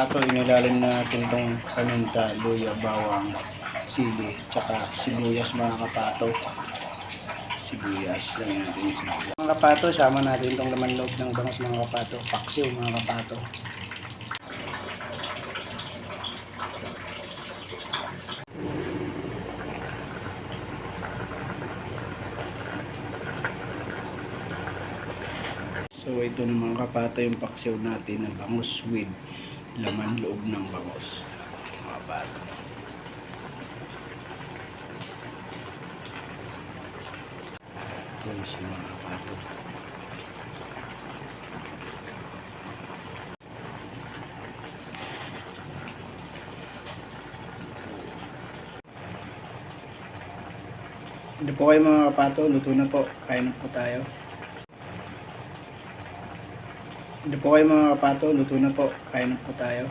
kapato, inilalim natin itong paminta, luya, bawang, sili, tsaka sibuyas mga kapato. Sibuyas, lang natin yung sibuyas. Mga kapato, sama natin itong laman loob ng bangos mga kapato. Paksiw mga kapato. So ito na mga kapato yung paksiw natin na bangus with laman loob ng bangus mga kapato. Ito yung mga kapato. Ito po kayo mga kapato, luto na po. Kain na po tayo. Ito po kayo mga kapato, luto na po. Kain na po tayo.